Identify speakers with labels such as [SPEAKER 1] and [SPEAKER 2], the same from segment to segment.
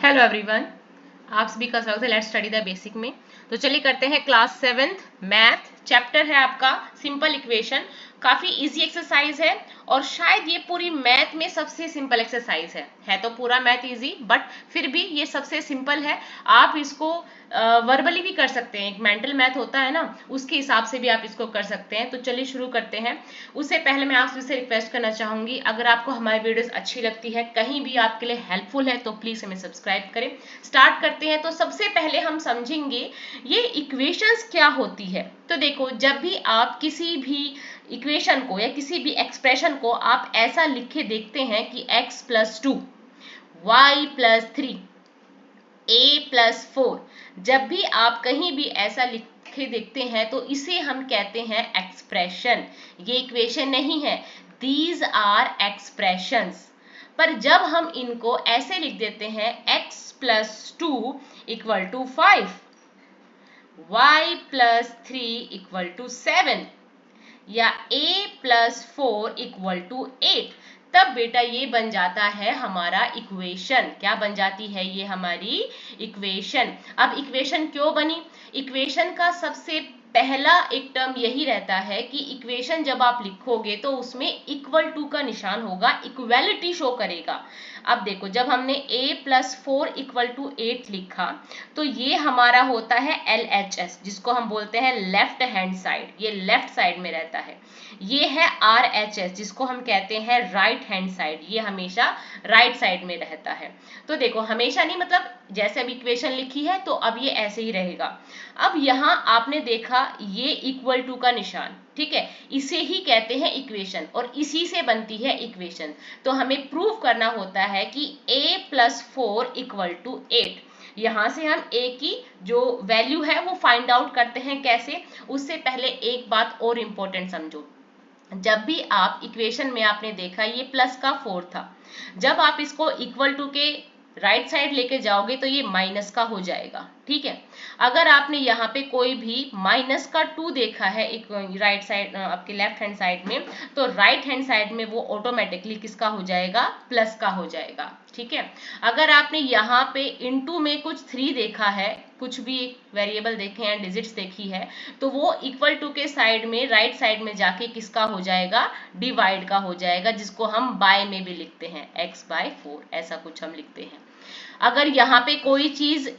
[SPEAKER 1] Hello everyone, आप सभी का स्वागत है लेट्स स्टडी द बेसिक में। तो चलिए करते हैं क्लास 7th मैथ। चैप्टर है आपका सिंपल इक्वेशन। काफी इजी एक्सरसाइज है और शायद ये पूरी मैथ में सबसे सिंपल एक्सरसाइज है तो पूरा मैथ इजी, बट फिर भी ये सबसे सिंपल है। आप इसको वर्बली भी कर सकते हैं, एक मेंटल मैथ होता है ना, उसके हिसाब से भी आप इसको कर सकते हैं। तो चलिए शुरू करते हैं। उससे पहले मैं आपसे रिक्वेस्ट करना चाहूंगी, अगर आपको हमारी वीडियोस अच्छी लगती है, कहीं भी आपके लिए हेल्पफुल है, तो प्लीज हमें सब्सक्राइब करें। स्टार्ट करते हैं। तो सबसे पहले हम समझेंगे ये इक्वेशंस क्या होती है। तो देखो, जब भी आप किसी भी इक्वेशन को या किसी भी एक्सप्रेशन को आप ऐसा लिखे देखते हैं कि x+2 y+3 a+4, जब भी आप कहीं भी ऐसा लिखे देखते हैं तो इसे हम कहते हैं एक्सप्रेशन। ये इक्वेशन नहीं है, दीज आर एक्सप्रेशंस। पर जब हम इनको ऐसे लिख देते हैं x+2 = 5, y+3 = 7 या a+4 = 8, तब बेटा ये बन जाता है हमारा इक्वेशन। क्या बन जाती है ये हमारी इक्वेशन। अब इक्वेशन क्यों बनी? इक्वेशन का सबसे पहला एक टर्म यही रहता है कि इक्वेशन जब आप लिखोगे तो उसमें == का निशान होगा, इक्वालिटी शो करेगा। अब देखो, जब हमने a+4 = 8 लिखा तो ये हमारा होता है LHS, जिसको हम बोलते हैं लेफ्ट हैंड साइड, ये लेफ्ट साइड में रहता है। ये है RHS, जिसको हम कहते हैं राइट हैंड साइड, ये हमेशा राइट साइड में रहता है। तो देखो, हमेशा नहीं, मतलब जैसे अब इक्वेशन लिखी है तो अब ये ऐसे ही रहेगा। अब यहाँ आपने देखा ये == का निशान, ठीक है, इसे ही कहते हैं इक्वेशन और इसी से बनती है इक्वेशन। तो हमें प्रूव करना होता है कि a+4 = 8। यहाँ से हम a की जो वैल्यू है वो फाइंड आउट करते हैं। कैसे? उससे पहले एक बात और इम्पोर्टेंट समझो। जब भी आप इक्वेशन में आपने देखा ये प्लस का 4 था, जब आप इसको == के राइट साइड लेके जाओगे तो ये माइनस का हो जाएगा, ठीक है। अगर आपने यहाँ पे कोई भी -2 देखा है एक राइट साइड, आपके लेफ्ट हैंड साइड में, तो राइट हैंड साइड में वो ऑटोमेटिकली किसका हो जाएगा? प्लस का हो जाएगा, ठीक है। अगर आपने यहाँ पे इनटू में कुछ 3 देखा है, कुछ भी वेरिएबल देखे हैं, डिजिट्स देखी है, तो वो == के साइड में राइट साइड में जाके किसका हो जाएगा? डिवाइड का हो जाएगा, जिसको हम बाय में भी लिखते हैं, x/4, ऐसा कुछ हम लिखते हैं। अगर यहाँ पे कोई चीज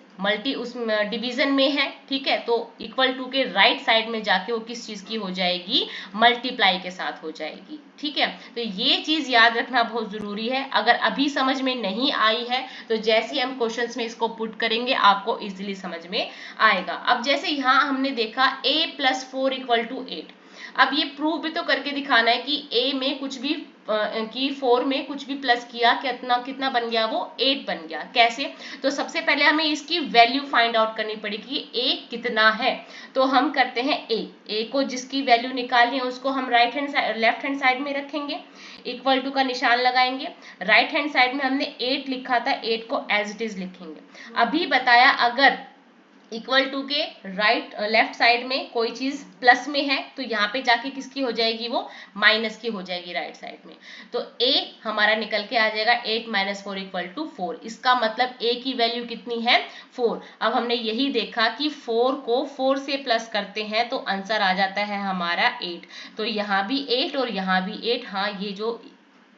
[SPEAKER 1] उसमें डिवीजन में है, ठीक है, तो == के राइट साइड में जाके वो किस चीज की हो जाएगी? मल्टीप्लाई के साथ हो जाएगी, ठीक है। तो ये चीज याद रखना बहुत जरूरी है। अगर अभी समझ में नहीं आई है तो जैसे हम क्वेश्चंस में इसको पुट करेंगे आपको इजीली समझ में आएगा। अब जैसे यहाँ हमने देखा a+4 = 8, अब ये प्रूव भी तो करके दिखाना है कि a में कुछ भी कि 4 में कुछ भी प्लस किया, कितना बन गया? वो 8 बन गया। कैसे? तो सबसे पहले हमें इसकी वैल्यू फाइंड आउट करनी पड़ेगी, a कितना है। तो हम करते हैं a को, जिसकी वैल्यू निकालनी है उसको हम लेफ्ट हैंड साइड में रखेंगे, == का निशान लगाएंगे। राइट हैंड साइड में हमने 8 लिखा था, 8 को एज इट इज लिखेंगे। अभी बताया, अगर == के लेफ्ट साइड में कोई चीज प्लस में है तो यहाँ पे जाके किसकी हो जाएगी? वो माइनस की हो जाएगी राइट साइड में। तो a हमारा निकल के आ जाएगा 8 - 4 = 4। इसका मतलब a की वैल्यू कितनी है? 4। अब हमने यही देखा कि 4 को 4 से प्लस करते हैं तो आंसर आ जाता है हमारा 8। तो यहाँ भी 8 और यहाँ भी 8। हाँ, ये जो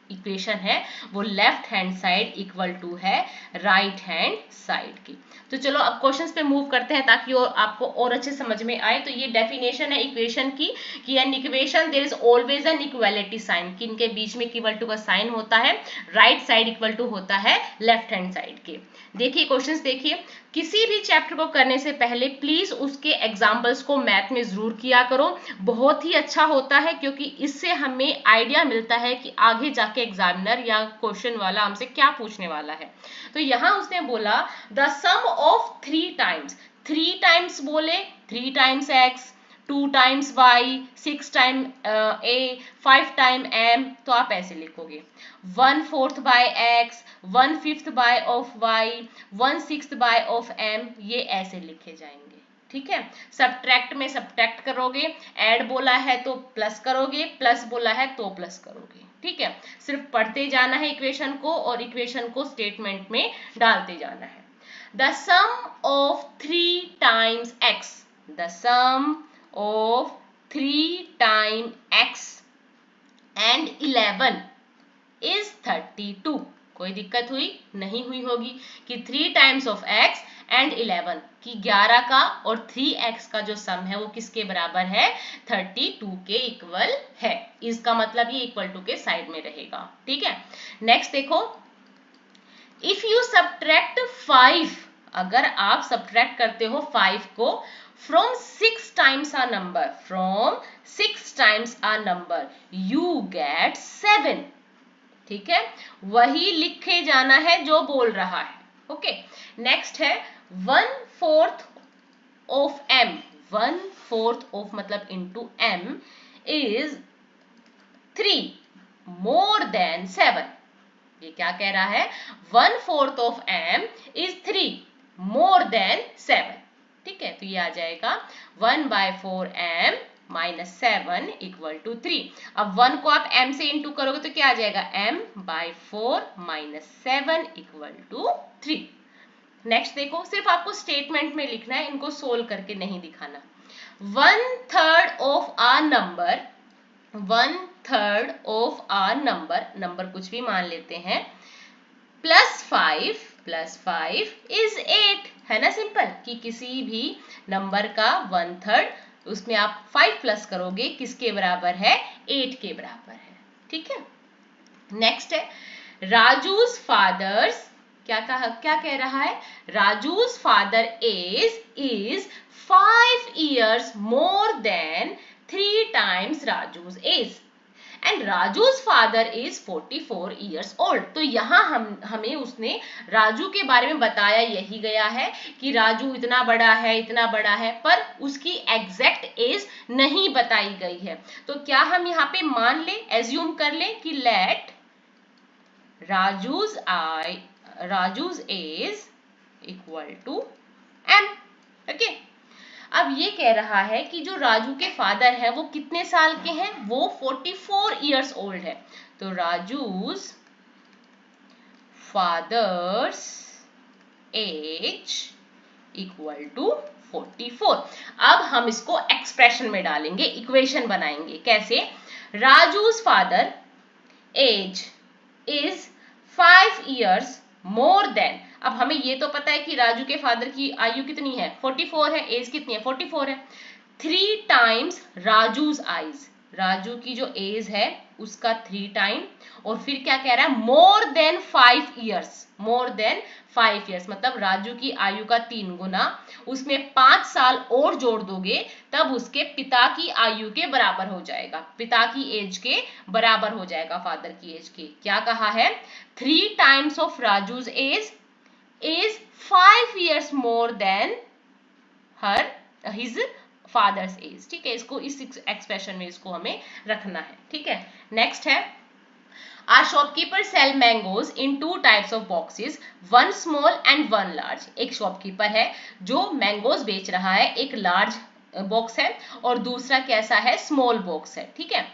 [SPEAKER 1] इक्वेशन है वो लेफ्ट हैंड साइड == है राइट हैंड साइड की। तो चलो अब क्वेश्चंस पे मूव करते हैं ताकि आपको और अच्छे समझ में आए। तो ये डेफिनेशन है इक्वेशन की कि an equation there is always an equality sign, कि इनके बीच में == का साइन होता है, राइट साइड = होता है लेफ्ट हैंड साइड के। देखिए क्वेश्चंस देखिए, किसी भी चैप्टर को करने से पहले प्लीज उसके एग्जाम्पल्स को मैथ में जरूर किया करो। बहुत ही अच्छा होता है क्योंकि इससे हमें आइडिया मिलता है कि आगे जाके एग्जामिनर या क्वेश्चन वाला हमसे क्या पूछने वाला है। तो यहाँ उसने बोला the sum of 3 times, 3 times बोले 3 times x, 2 times y, 6 time a, 5 time m। तो आप ऐसे लिखोगे 1/4 by x, 1/5 by of y, 1/6 by of m, ये ऐसे लिखे जाएंगे, ठीक है। सब्ट्रैक्ट में सब्ट्रैक्ट करोगे, ऐड बोला है तो प्लस करोगे, प्लस बोला है तो प्लस करोगे, ठीक है, सिर्फ पढ़ते जाना है इक्वेशन को और इक्वेशन को स्टेटमेंट में डालते जाना है। The sum of 3 times x, the sum of 3 time x and 11 is 32। कोई दिक्कत हुई? नहीं हुई होगी कि 3 टाइम्स ऑफ x एंड 11 की 11 का और 3x का जो सम है वो किसके बराबर है? 32 के इक्वल है। इसका मतलब ये इक्वल टू के साइड में रहेगा। ठीक है, नेक्स्ट देखो, इफ यू सब्ट्रैक्ट 5, अगर आप सब्ट्रैक्ट करते हो 5 को from 6 times a number, from 6 times a number, you get 7। ठीक है, वही लिखे जाना है जो बोल रहा है। ओके, नेक्स्ट है 1/4 ऑफ m, 1/4 ऑफ मतलब into m is 3 more than 7। ये क्या कह रहा है? 1/4 of m is 3 more than 7। ठीक है, तो ये आ जाएगा 1/4m माइनस 7 इक्वल टू 3। अब 1 को आप m से इंटू करोगे तो क्या आ जाएगा? m/4 minus 7 equal to 3। Next देखो, सिर्फ आपको स्टेटमेंट में लिखना है, इनको सोल्व करके नहीं दिखाना। 1/3 of a number, 1/3 of a number, number कुछ भी मान लेते हैं, +5 इज 8। है ना सिंपल, कि किसी भी नंबर का 1/3 उसमें आप 5 प्लस करोगे, किसके बराबर है? 8 के बराबर है। ठीक है, नेक्स्ट है राजूज फादर्स, क्या कह रहा है? Raju's father is 5 years more than 3 times Raju's age and Raju's father is 44 years old। तो यहाँ हमें उसने राजू के बारे में बताया यही गया है कि राजू इतना बड़ा है, इतना बड़ा है, पर उसकी एग्जैक्ट एज नहीं बताई गई है। तो क्या हम यहाँ पे मान ले, एज्यूम कर ले कि let Raju's age equal to m। Okay, अब ये कह रहा है कि जो राजू के फादर है वो कितने साल के हैं? वो 44 years old है। तो Raju's father's age equal to 44। अब हम इसको एक्सप्रेशन में डालेंगे, इक्वेशन बनाएंगे। कैसे? Raju's father age is 5 years more than, अब हमें ये तो पता है कि राजू के फादर की आयु कितनी है? 44 है। एज कितनी है? 44 है। 3 टाइम्स राजूज आइज, राजू की जो एज है उसका 3 टाइम, और फिर क्या कह रहा है? More than 5 years, more then 5 years मतलब राजू की आयु का 3 गुना, उसमें 5 साल और जोड़ दोगे तब उसके पिता की आयु के बराबर हो जाएगा, पिता की एज के बराबर हो जाएगा, फादर की एज के। क्या कहा है? 3 times of Raju's age is 5 years more than his father's age. ठीक है, इसको इस एक्सप्रेशन में इसको हमें रखना है। ठीक है, नेक्स्ट है Our shopkeeper sell mangoes in 2 types of boxes, one small and one large। एक शॉपकीपर है जो मैंगोज बेच रहा है, एक लार्ज बॉक्स है और दूसरा कैसा है? स्मॉल बॉक्स है। ठीक है,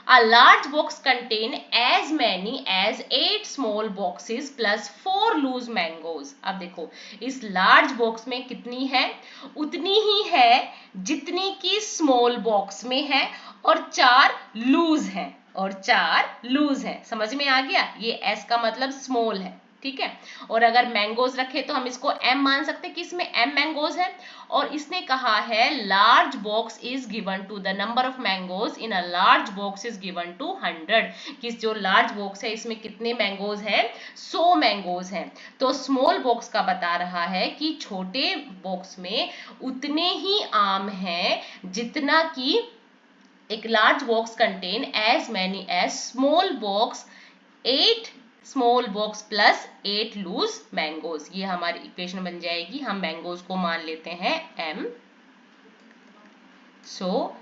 [SPEAKER 1] A large box contain as many as 8 small boxes plus 4 loose mangoes। अब देखो, इस लार्ज बॉक्स में कितनी है? उतनी ही है जितनी की स्मॉल बॉक्स में है, और 4 लूज हैं, और 4 लूज है। समझ में आ गया? ये S का मतलब स्मॉल है। ठीक है, और अगर मैंगोज रखे तो हम इसको M मान सकते हैं कि इसमें M मैंगोज है, और इसने कहा है large box is given to the number of mangoes in a large box is given to 100। कि जो लार्ज बॉक्स है इसमें कितने मैंगोज हैं? 100 मैंगोज हैं। तो स्मॉल बॉक्स का बता रहा है कि छोटे बॉक्स में उतने ही आम हैं जितना कि एक large box contain as many as small box 8 small box plus 8 loose mangoes. ये हमारी इक्वेशन बन जाएगी। हम मैंगोज को मान लेते हैं m, so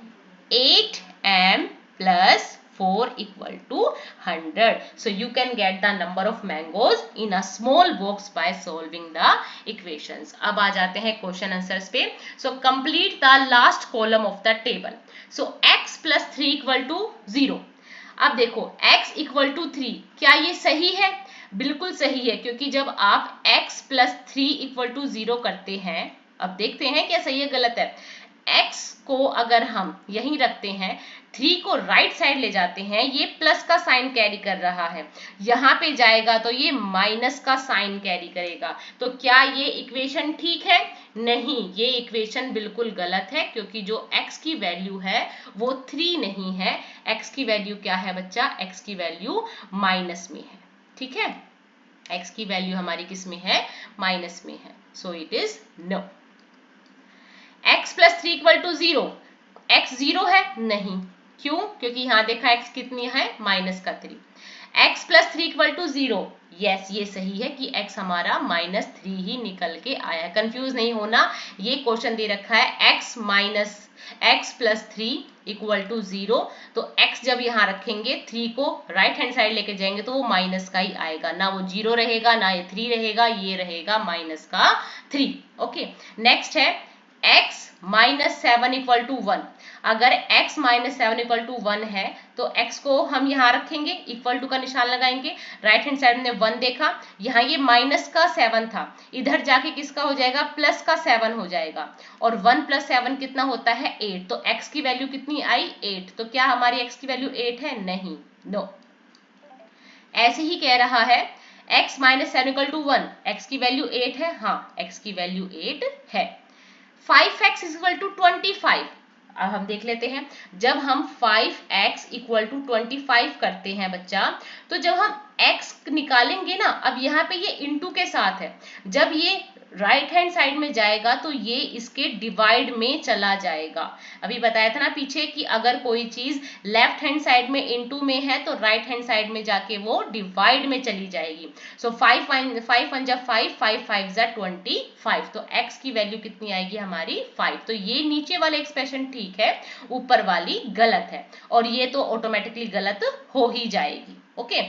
[SPEAKER 1] 8m plus 4 equal to 100. So you can get the number of mangoes in a small box by solving the equations. अब आ जाते हैं क्वेश्चन आंसर्स पे। So complete the last column of the table. So x plus 3 equal to 0. अब देखो x equal to 3, क्या ये सही है? बिल्कुल सही है, क्योंकि जब आप x प्लस 3 इक्वल टू 0 करते हैं, अब देखते हैं क्या सही है गलत है। x को अगर हम यहीं रखते हैं, 3 को राइट साइड ले जाते हैं, ये प्लस का साइन कैरी कर रहा है, यहाँ पे जाएगा तो ये माइनस का साइन कैरी करेगा। तो क्या ये इक्वेशन ठीक है? नहीं, ये इक्वेशन बिल्कुल गलत है, क्योंकि जो x की वैल्यू है वो 3 नहीं है। x की वैल्यू क्या है बच्चा? x की वैल्यू माइनस में है। ठीक है, x की वैल्यू हमारी किस में है? माइनस में है। So it is no. x plus 3 equal to 0, x 0 है? नहीं। क्यों? क्योंकि यहाँ देखा x कितनी है? माइनस का 3। x plus 3 equal to 0, yes ये सही है कि x हमारा माइनस 3 ही निकल के आया। कंफ्यूज नहीं होना, ये क्वेश्चन दे रखा है x प्लस 3 इक्वल टू 0, तो x जब यहाँ रखेंगे 3 को राइट हैंड साइड लेके जाएंगे तो वो माइनस का ही आएगा, ना वो 0 रहेगा ना ये 3 रहेगा, ये रहेगा माइनस का 3। ओके, नेक्स्ट है x माइनस 7 इक्वल टू 1। अगर x माइनस 7 इक्वल टू 1 है तो x को हम यहाँ रखेंगे, इक्वल टू का निशान लगाएंगे, राइट हैंड साइड में 1 देखा, यहाँ ये माइनस का 7 था, इधर जाके किसका हो जाएगा? प्लस का 7 हो जाएगा, और 1 प्लस 7 कितना होता है? 8। तो x की वैल्यू कितनी आई? 8। तो क्या हमारी x की वैल्यू 8 है? नहीं, नो। ऐसे ही कह रहा है x minus 7 equal to 1, x की वैल्यू 8 है? हाँ, x की वैल्यू 8 है। 5x इक्वल टू 25, अब हम देख लेते हैं। जब हम 5x इक्वल टू 25 करते हैं बच्चा, तो जब हम x निकालेंगे ना, अब यहाँ पे ये इंटू के साथ है, जब ये राइट हैंड साइड में जाएगा तो ये इसके डिवाइड में चला जाएगा। अभी बताया था ना पीछे कि अगर कोई चीज लेफ्ट हैंड साइड में इंटू में है तो राइट हैंड साइड में जाके वो डिवाइड में चली जाएगी। सो 5 1 जा 5, 5 5 जा 25, तो x की वैल्यू कितनी आएगी हमारी? 5। तो ये नीचे वाले एक्सप्रेशन ठीक है, ऊपर वाली गलत है, और ये तो ऑटोमेटिकली गलत हो ही जाएगी। Okay,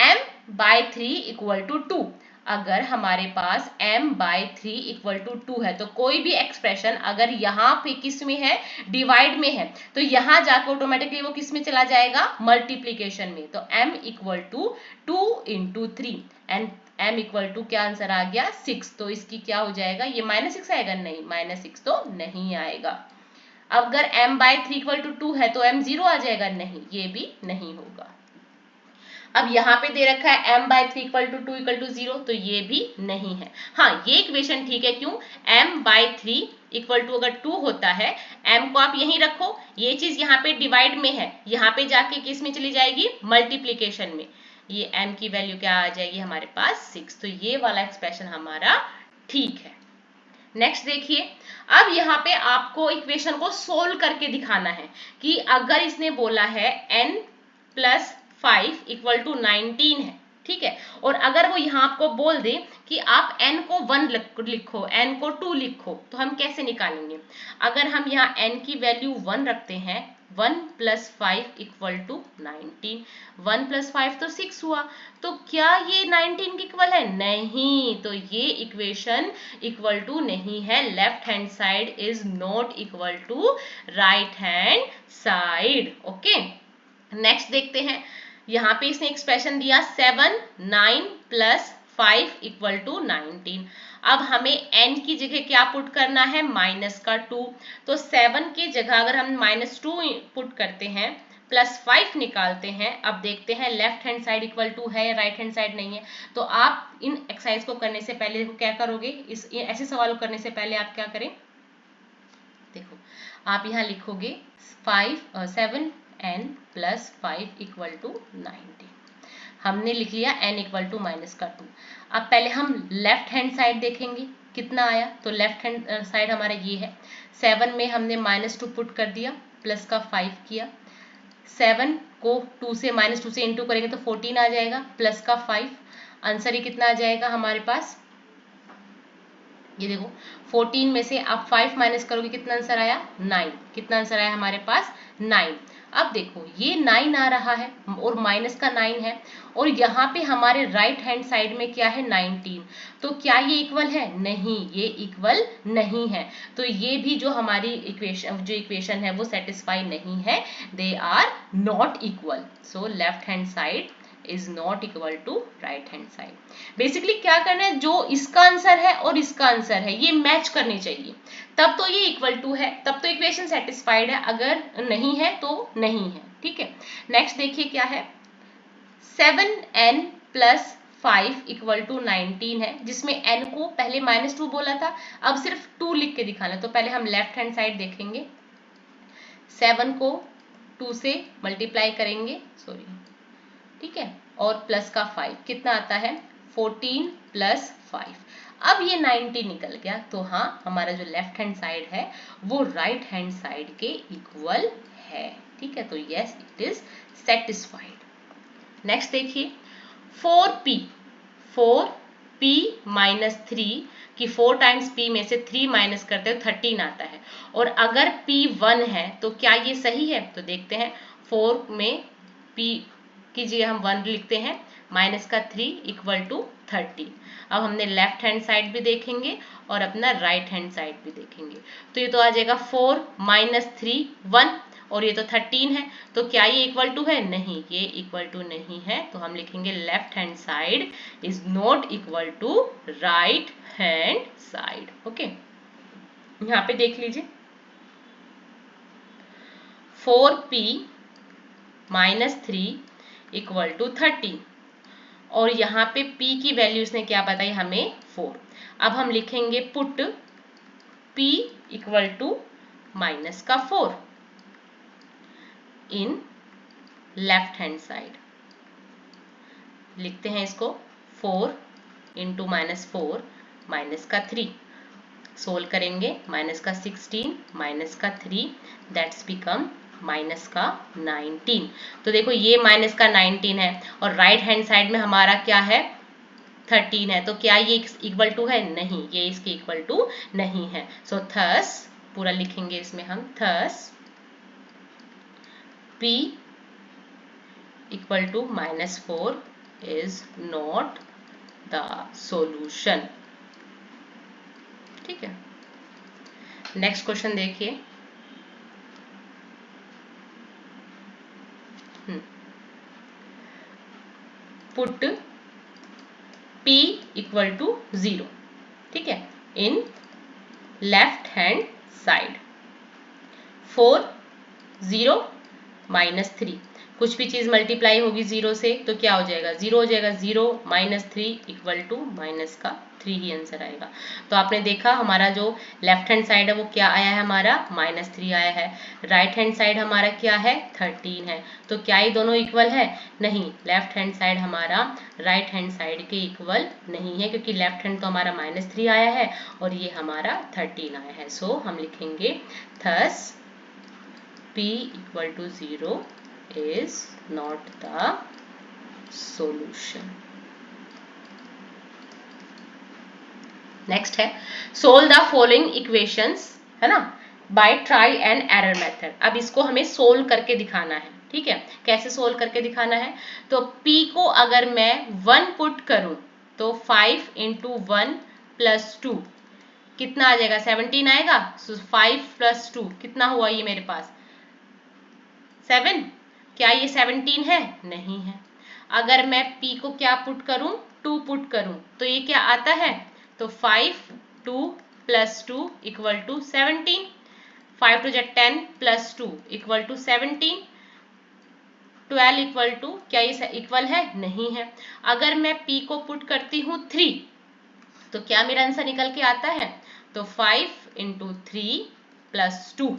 [SPEAKER 1] m by 3 equal to 2। अगर हमारे पास m बाय 3 इक्वल टू 2 है तो कोई भी एक्सप्रेशन अगर यहाँ पे किस में है? डिवाइड में है, तो यहाँ जाकर ऑटोमेटिकली वो किस में चला जाएगा? मल्टीप्लीकेशन में। तो m equal to 2 into 3 and m equal to क्या आंसर आ गया? 6। तो इसकी क्या हो जाएगा? ये -6 आएगा? नहीं, -6 तो नहीं आएगा। अगर m बाय 3 इक्वल टू 2 है तो m 0 आ जाएगा? नहीं, ये भी नहीं होगा। अब यहाँ पे दे रखा है m by 3 equal to 2 equal to 0, तो ये भी नहीं है। हाँ, ये इक्वेशन ठीक है। क्यों? m बाय 3 इक्वल टू अगर 2 होता है, m को आप यहीं रखो, ये चीज यहाँ पे डिवाइड में है, यहाँ पे जाके किस में चली जाएगी? मल्टीप्लीकेशन में। ये m की वैल्यू क्या आ जाएगी हमारे पास? 6। तो ये वाला एक्सप्रेशन हमारा ठीक है। नेक्स्ट देखिए, अब यहाँ पे आपको इक्वेशन को सोल्व करके दिखाना है कि अगर इसने बोला है n प्लस 5 इक्वल टू 19 है, ठीक है, और अगर वो यहाँ आपको बोल दे कि आप n को 1 लिखो, n को 2 लिखो, तो हम कैसे निकालेंगे? अगर हम यहाँ n की वैल्यू 1 रखते हैं, 1 प्लस 5 इक्वल टू 19, 1 प्लस 5 तो 6 हुआ, तो क्या ये 19 के इक्वल है? नहीं, तो ये इक्वेशन इक्वल टू नहीं है। Left hand side is not equal to right hand side. Okay, next देखते हैं। यहाँ पे इसने एक्सप्रेशन दिया 7 9 प्लस 5 इक्वल टू 19। अब हमें n की जगह क्या पुट करना है? माइनस का 2। तो 7 की जगह अगर हम -2 पुट करते हैं, प्लस 5 निकालते हैं, अब देखते हैं left hand side equal to है या राइट हैंड साइड नहीं है। तो आप इन एक्सरसाइज को करने से पहले देखो क्या करोगे, इस ऐसे सवालों करने से पहले आप क्या करें? देखो, आप यहाँ लिखोगे 7n प्लस 5 इक्वल टू 19। हमने लिख लिया n इक्वल टू माइनस का 2। अब पहले हम लेफ्ट हैंड साइड देखेंगे कितना आया। तो लेफ्ट हैंड साइड हमारा ये है, 7 में हमने -2 पुट कर दिया, प्लस का 5 किया, 7 को 2 से इंटू करेंगे तो 14 आ जाएगा, प्लस का 5, आंसर ही कितना आ जाएगा हमारे पास? ये देखो, 14 में से आप 5 माइनस करोगे, कितना आंसर आया? 9। कितना आंसर आया हमारे पास? 9। अब देखो ये 9 आ रहा है और माइनस का 9 है, और यहाँ पे हमारे राइट हैंड साइड में क्या है 19, तो क्या ये इक्वल है? नहीं, ये इक्वल नहीं है। तो ये भी जो हमारी इक्वेशन है वो सेटिस्फाई नहीं है, they are not equal. So left hand side is not equal to right hand side. Basically क्या करना है, जो इसका आंसर है और इसका आंसर है ये मैच करने चाहिए, तब तो ये इक्वल टू है, तब तो इक्वेशन सेटिस्फाइड है, अगर नहीं है तो नहीं है। ठीक है, नेक्स्ट देखिए क्या है, 7n प्लस 5 इक्वल टू 19 है, जिसमें n को पहले -2 बोला था, अब सिर्फ 2 लिख के दिखाना। तो पहले हम लेफ्ट हैंड साइड देखेंगे, 7 को 2 से मल्टीप्लाई करेंगे, सॉरी, ठीक है, और प्लस का 5 कितना आता है 14 प्लस 5। अब ये 90 निकल गया, तो हाँ हमारा जो लेफ्ट हैंड साइड है वो राइट हैंड साइड के इक्वल है। ठीक है, तो yes it is satisfied. Next देखिए 4p माइनस 3 कि 4 टाइम्स p में से 3 माइनस करते हो 13 आता है, और अगर p 1 है तो क्या ये सही है? तो देखते हैं, 4 में p की जगह हम 1 लिखते हैं, माइनस का 3 इक्वल टू 30। अब हमने लेफ्ट हैंड साइड भी देखेंगे और अपना राइट हैंड साइड भी देखेंगे, तो ये तो आ जाएगा 4 माइनस 3 1, और ये तो 13 है, तो क्या ये इक्वल टू है? नहीं, ये इक्वल टू नहीं है, तो हम लिखेंगे left hand side is not equal to right hand side. Okay, यहाँ पे देख लीजिए 4p माइनस 3 इक्वल टू 30, और यहाँ पे p की वैल्यू इसने क्या बताई हमें 4। अब हम लिखेंगे put p equal to minus का 4 इन लेफ्ट हैंड साइड, लिखते हैं इसको 4 इंटू -4 माइनस का 3, सोल्व करेंगे, माइनस का 16 माइनस का 3 दैट्स बिकम माइनस का 19। तो देखो ये माइनस का 19 है और राइट हैंड साइड में हमारा क्या है 13 है, तो क्या ये इक्वल टू है? नहीं, ये इसके इक्वल टू नहीं है। सो थस पूरा लिखेंगे इसमें हम, thus p equal to -4 is not the solution. ठीक है, नेक्स्ट क्वेश्चन देखिए, पुट p इक्वल टू 0, ठीक है, इन लेफ्ट हैंड साइड 4 0 -3, कुछ भी चीज मल्टीप्लाई होगी 0 से तो क्या हो जाएगा 0 हो जाएगा, 0 -3 इक्वल टू माइनस का 3 ही आंसर आएगा। तो आपने देखा हमारा जो लेफ्ट हैंड साइड है वो क्या आया है, हमारा -3 आया है, राइट हैंड साइड हमारा क्या है 13 है, तो क्या ये दोनों इक्वल है? नहीं, लेफ्ट हैंड साइड हमारा राइट हैंड साइड के इक्वल नहीं है, क्योंकि लेफ्ट हैंड तो हमारा -3 आया है और ये हमारा 13 आया है। सो हम लिखेंगे thus p equal to 0 is not the solution. Next है सोल्व द फॉलोइंग इक्वेशंस, है ना, by trial and error method. अब इसको हमें सोल्व करके दिखाना है। ठीक है, कैसे सोल्व करके दिखाना है, तो p को अगर मैं 1 पुट करूं तो 5 इंटू 1 प्लस 2 कितना आ जाएगा 17 आएगा। सो 5 प्लस 2 कितना हुआ ये मेरे पास 7, क्या ये 17 है? नहीं है। अगर मैं p को क्या पुट करूं 2 पुट करूं तो ये क्या आता है, तो 5 2 plus 2 equal to 17, 5 two 10 plus 2 equal to 17, 12 equal to, क्या ये इक्वल है? नहीं है। अगर मैं p को पुट करती हूँ 3 तो क्या मेरा आंसर निकल के आता है, तो 5 into 3 plus 2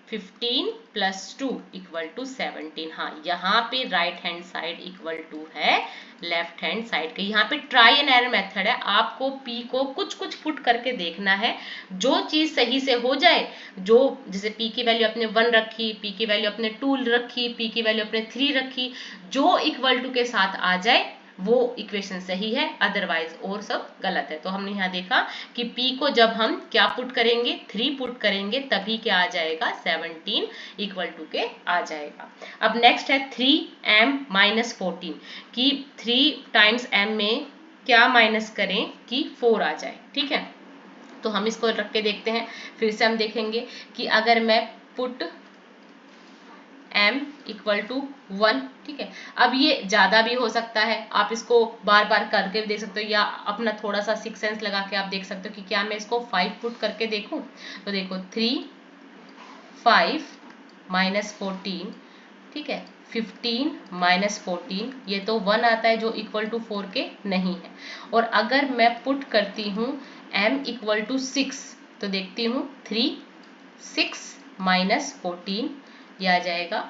[SPEAKER 1] 15 plus 2 equal to 17। हाँ, यहाँ पे right hand side equal to है लेफ्ट हैंड साइड के। यहाँ पे ट्राई एंड एरर मेथड है, आपको p को कुछ कुछ पुट करके देखना है, जो चीज सही से हो जाए, जो जैसे p की वैल्यू अपने 1 रखी, p की वैल्यू अपने 2 रखी, p की वैल्यू अपने 3 रखी, जो इक्वल टू के साथ आ जाए वो इक्वेशन सही है, अदरवाइज और सब गलत है। तो हमने यहाँ देखा कि P को जब हम क्या पुट करेंगे, 3 पुट करेंगे, तभी क्या आ जाएगा, 17 इक्वल टू के आ जाएगा। अब नेक्स्ट है 3m माइनस 14 कि 3 टाइम्स m में क्या माइनस करें कि 4 आ जाए। ठीक है, तो हम इसको रख के देखते हैं। फिर से हम देखेंगे कि अगर मैं पुट m इक्वल टू 1, ठीक है, अब ये ज़्यादा भी हो सकता है, आप इसको बार बार करके देख सकते हो, या अपना थोड़ा सा सिक्स सेंस लगा के आप देख सकते हो कि क्या मैं इसको 5 पुट करके देखूं। तो देखो 3 5 माइनस 14, ठीक है, 15 माइनस 14, ये तो 1 आता है जो इक्वल टू 4 के नहीं है। और अगर मैं पुट करती हूँ m इक्वल टू 6, तो देखती हूँ 3 6 माइनस 14, ये आ जाएगा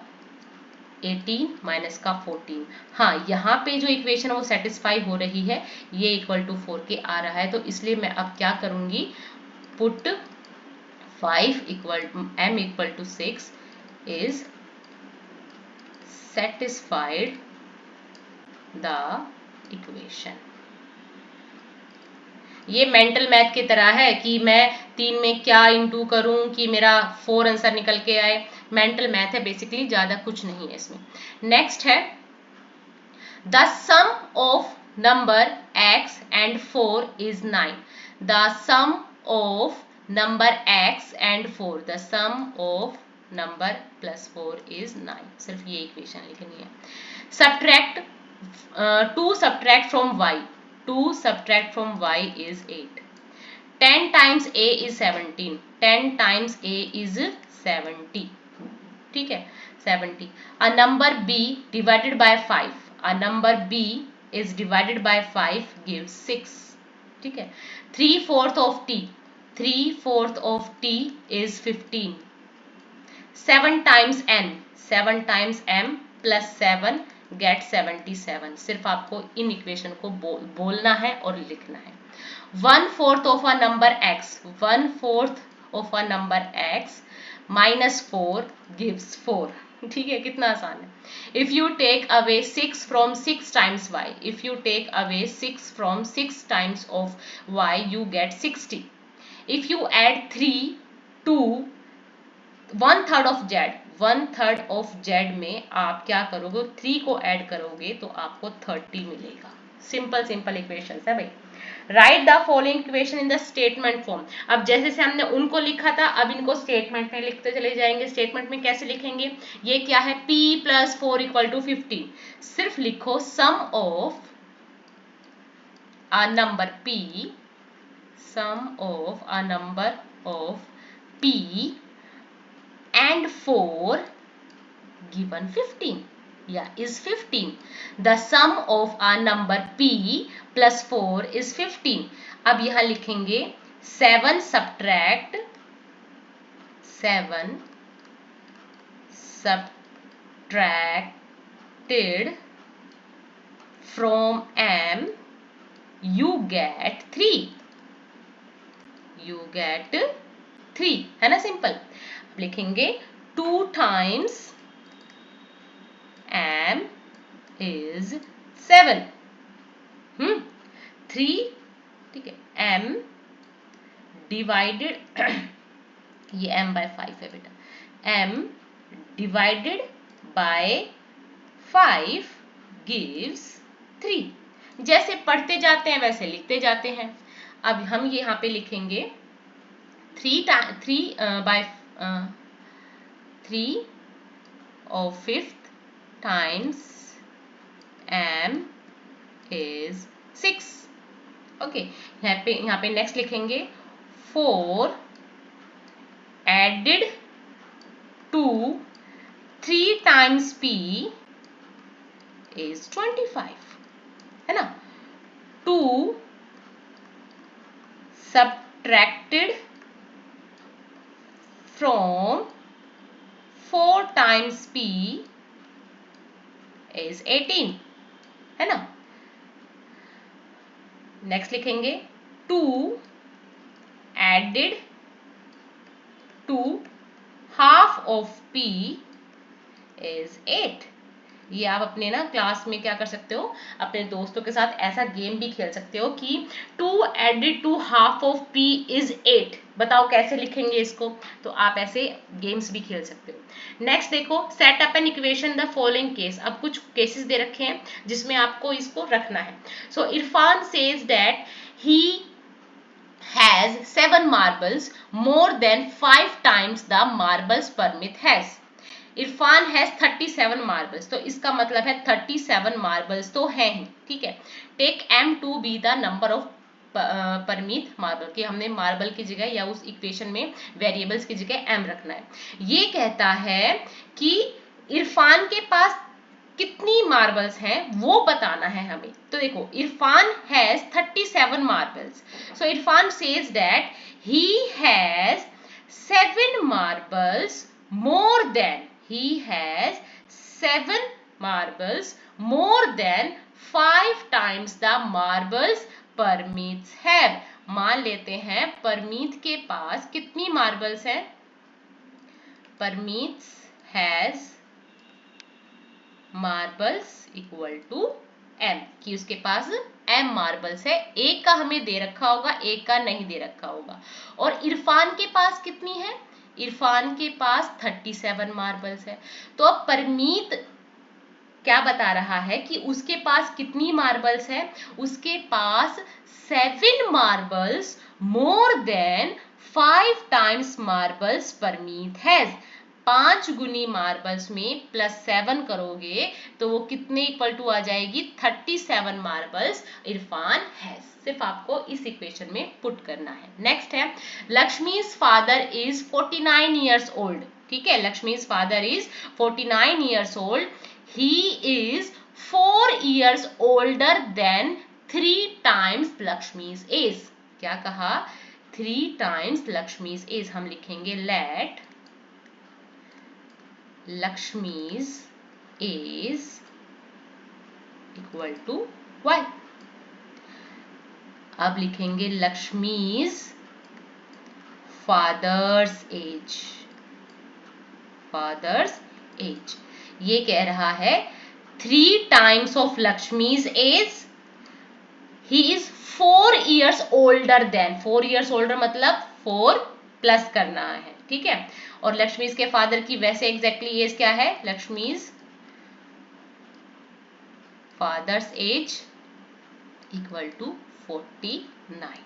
[SPEAKER 1] 18 माइनस का 14। हाँ, यहाँ पे जो इक्वेशन है वो सेटिस्फाई हो रही है, ये इक्वल टू 4 के आ रहा है। तो इसलिए मैं अब क्या करूँगी, put 5 equal m equal to 6 is satisfied the equation. ये मेंटल मैथ की तरह है कि मैं 3 में क्या इंटू करूं कि मेरा 4 आंसर निकल के आए। मेंटल मैथ है बेसिकली, ज्यादा कुछ नहीं है इसमें। नेक्स्ट है the sum of number x and 4 is 9। The sum of number x and 4, the sum of number plus 4 is 9। सिर्फ ये इक्वेशन लिखनी है। Subtract 2 subtract from y, 2 subtract from y is 8. 10 times a is 17. 10 times a is 70. ठीक है, 70. A number b divided by 5. A number b is divided by 5 gives 6. ठीक है, 3/4 of t. 3/4 of t is 15. 7 times n. 7 times m plus 7 get 77। सिर्फ आपको in equation को बोलना है और लिखना है। 1/4 of a number x, 1/4 of a number x minus 4 gives 4। ठीक है, कितना आसान है। If you take away 6 from 6 times y, if you take away 6 from 6 times of y you get 60। If you add 3 to 1/3 of z, 1/3 of z में आप क्या करोगे, 3 को ऐड करोगे तो आपको 30 मिलेगा। सिंपल सिंपल इक्वेशन है भाई। Right the following equation in the statement form. अब जैसे से हमने उनको लिखा था, अब इनको स्टेटमेंट में लिखते चले जाएंगे। स्टेटमेंट में कैसे लिखेंगे, ये क्या है, p + 4 = 15। सिर्फ लिखो sum of a number p, sum of a number of p and 4 given 15, yeah, is 15. The sum of a number p plus 4 is 15. अब यहां लिखेंगे 7 subtracted from m, you get 3, you get 3, है ना, simple. लिखेंगे 2 times m is 7, 3, ठीक है, m divided ये m by 5 है बेटा, m डिवाइडेड by 5 gives 3। जैसे पढ़ते जाते हैं वैसे लिखते जाते हैं। अब हम यहाँ पे लिखेंगे 3 of 5th times m is 6। Okay, यहाँ पे नेक्स्ट लिखेंगे 4 added to 3 times p is 25, है ना। 2 subtracted from 4 times p is 18, है ना। नेक्स्ट लिखेंगे 2 added to half of p is 8। ये आप अपने ना क्लास में क्या कर सकते हो, अपने दोस्तों के साथ ऐसा गेम भी खेल सकते हो कि 2 added to half of p is 8। बताओ कैसे लिखेंगे इसको, तो आप ऐसे गेम्स भी खेल सकते हो। नेक्स्ट देखो, set up an equation the following case. अब कुछ केसेस दे रखे हैं जिसमें आपको इसको रखना है। So Irfan says that he has 7 marbles, more than 5 times the marbles Parmit has. Irfan has 37 marbles, तो इसका मतलब है 37 मार्बल्स तो हैं ही, ठीक है। Take m to be the number of Parmeet marble, कि हमने मार्बल की जगह या उस इक्वेशन में वेरिएबल्स की जगह m रखना है। ये कहता है कि इरफान के पास कितनी मार्बल्स हैं वो बताना है हमें। तो देखो, Irfan has 37 marbles, so Irfan says that he has 7 marbles more than, he has 7 marbles more than 5 times the marbles Parmeet have। मान लेते हैं परमीत के पास कितनी मार्बल्स हैं, Parmeet has marbles equal to m, कि उसके पास m मार्बल्स है। एक का हमें दे रखा होगा, एक का नहीं दे रखा होगा। और इरफान के पास कितनी है, इरफान के पास 37 मार्बल्स है। तो अब परमीत क्या बता रहा है कि उसके पास कितनी मार्बल्स है, उसके पास 7 marbles more than 5 times marbles Parmeet has. 5 गुनी मार्बल्स में +7 करोगे तो वो कितने इक्वल टू आ जाएगी, 37 मार्बल्स इरफान हैज। सिर्फ आपको इस इक्वेशन में पुट करना है। नेक्स्ट है, Lakshmi's father is 49 years old. ठीक है, Lakshmi's father is 49 years old, he is 4 years older than 3 times Lakshmi's age। क्या कहा, 3 times Lakshmi's age। हम लिखेंगे let Lakshmi's age equal to y। अब लिखेंगे Lakshmi's father's age, father's age। ये कह रहा है 3 times of Lakshmi's age, he is 4 years older than, 4 years older मतलब 4 प्लस करना है, ठीक है। और लक्ष्मीज के फादर की वैसे एग्जैक्टली एज क्या है, Lakshmi's father's age equal to 49।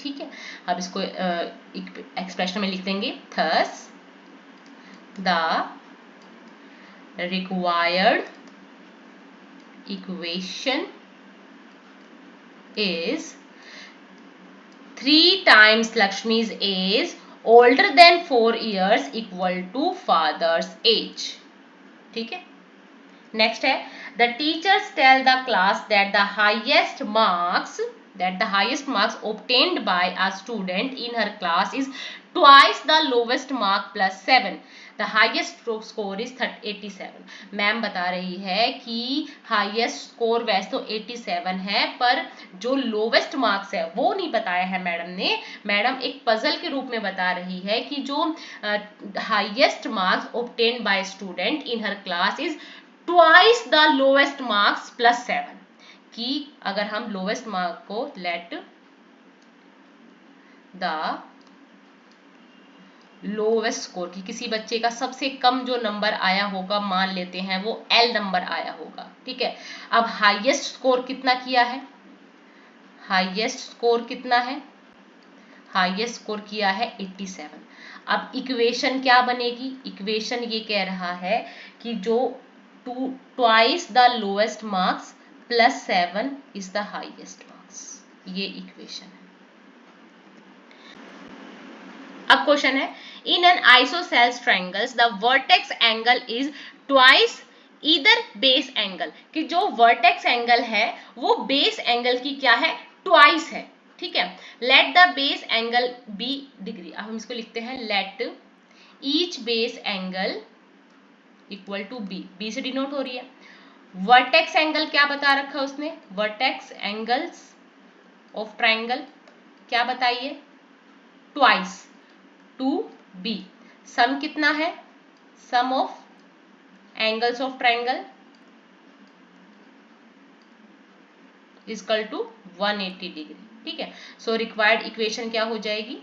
[SPEAKER 1] ठीक है, अब इसको एक्सप्रेशन में लिख देंगे, thus the required equation is 3 times Lakshmi's age older than 4 years equal to father's age। ठीक है, नेक्स्ट है, the teachers tell the class that the highest marks obtained by a student in her class is twice the lowest mark plus 7। The highest score is 87। Ma'am बता रही है कि highest score वैसे तो 87 है, पर जो लोवेस्ट मार्क्स है वो नहीं बताया है मैडम ने। मैडम एक पजल के रूप में बता रही है कि जो highest marks obtained by student in her class is twice the lowest marks plus 7, कि अगर हम लोवेस्ट मार्क को लेट द लोवेस्ट स्कोर, कि किसी बच्चे का सबसे कम जो नंबर आया होगा मान लेते हैं वो L नंबर आया होगा, ठीक है। अब हाईएस्ट स्कोर कितना किया है, हाईएस्ट स्कोर कितना है, हाईएस्ट स्कोर किया है 87। अब इक्वेशन क्या बनेगी, इक्वेशन ये कह रहा है कि जो twice the lowest marks plus 7 is the highest marks, ये इक्वेशन है। अब क्वेश्चन है, in an isosceles triangles the vertex angle is twice either base angle, कि जो वर्टेक्स एंगल है वो बेस एंगल की क्या है, ट्वाइस है, ठीक है। Let the base angle b degree. अब हम इसको लिखते हैं, let each base angle equal to b, b से डिनोट हो रही है। वर्टेक्स एंगल क्या बता रखा है उसने, वर्टेक्स एंगल्स ऑफ ट्रायंगल क्या बताइए, ट्वाइस टू बी। सम कितना है, sum of angles of triangle equal to 180 degree. ठीक है, सो रिक्वायर्ड इक्वेशन क्या हो जाएगी,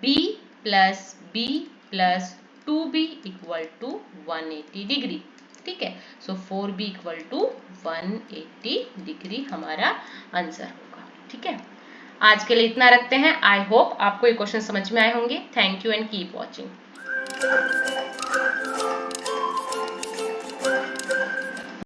[SPEAKER 1] b plus b plus 2b equal to 180 degree. ठीक है, so 4b equal to 180 degree हमारा आंसर होगा। ठीक है, आज के लिए इतना रखते हैं। आई होप आपको ये क्वेश्चन समझ में आए होंगे। Thank you and keep watching.